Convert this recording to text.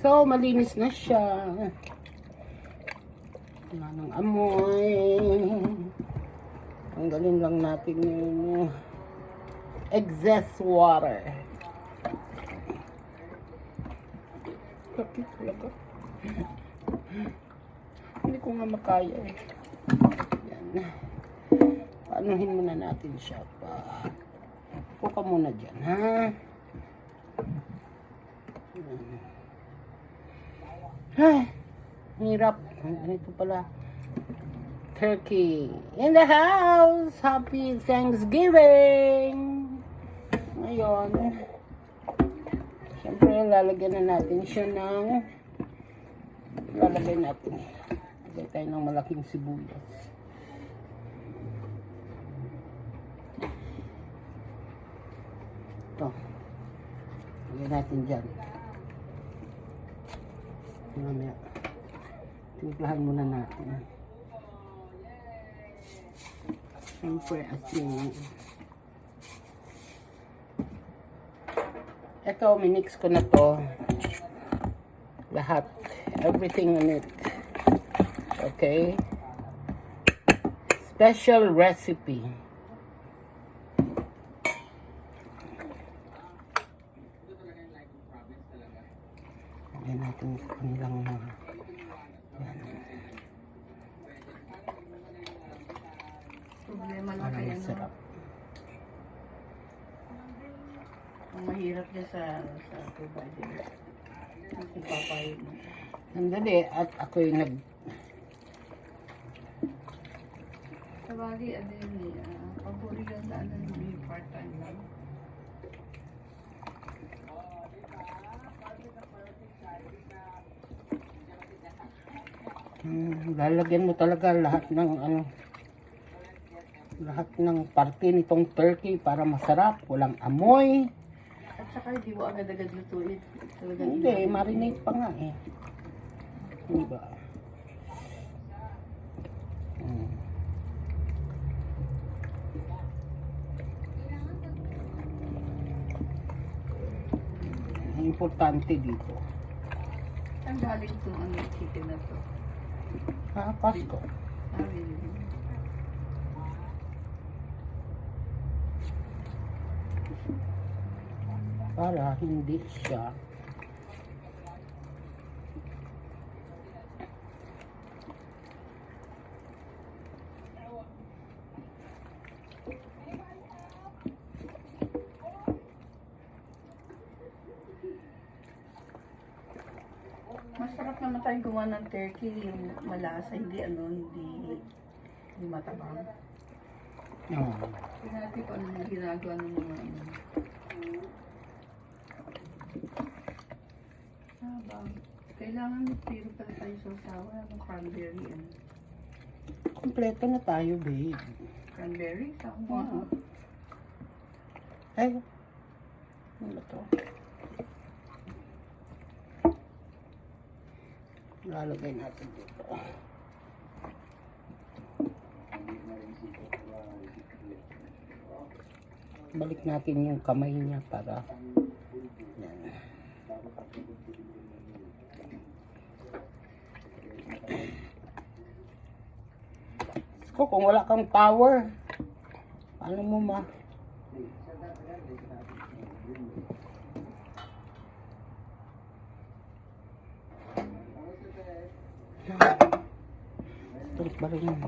So, malinis na siya. Wala nang amoy. Tanggalin lang natin yung excess water. Kapit talaga. Hindi ko nga makaya eh. Yan. Paanuhin muna natin siya pa. Upo ka muna dyan, ha? Ay, hirap. Ito pala. Turkey in the house. Happy Thanksgiving. Ngayon, siyempre lalagyan na natin siya ng lalagay natin. Lagay tayo ng malaking sibuyas. Ito. Lagay natin dyan. Mamaya. Timplahan muna natin. Siyempre, asin. Ito, minix ko na to. Lahat. Everything in it. Okay? Special recipe. Lagyan natin kanilang mga yan. Problema lang Parang kaya masarap. ang mahirap niya sa provider. Ang papayag mo. Nandali, at ako yung Sabagay, ano yun eh. Pabori lang sa ano yung part-time lang. lalagyan mo talaga lahat ng lahat ng parte nitong turkey para masarap, walang amoy. At saka hindi mo agad-agad lutuin. Talagang Hindi, marinate pa nga eh. Diba? Importante dito. Ang galing itong ano, chicken na to. Pasko. Really? Para hindi siya Masarap naman tayong gumawa ng turkey, yung malasa, hindi matabang. Hindi natin kung ano yung ginagawa ng mga ano. Kailangan pero pala tayo sasawa ng cranberry. kompleto na tayo, babe. Cranberry? Sama. Ay, ano to? Lalagay natin dito. Balik natin yung kamay niya para yan. So, kung wala kang power, paano mo tulik ba rin yun?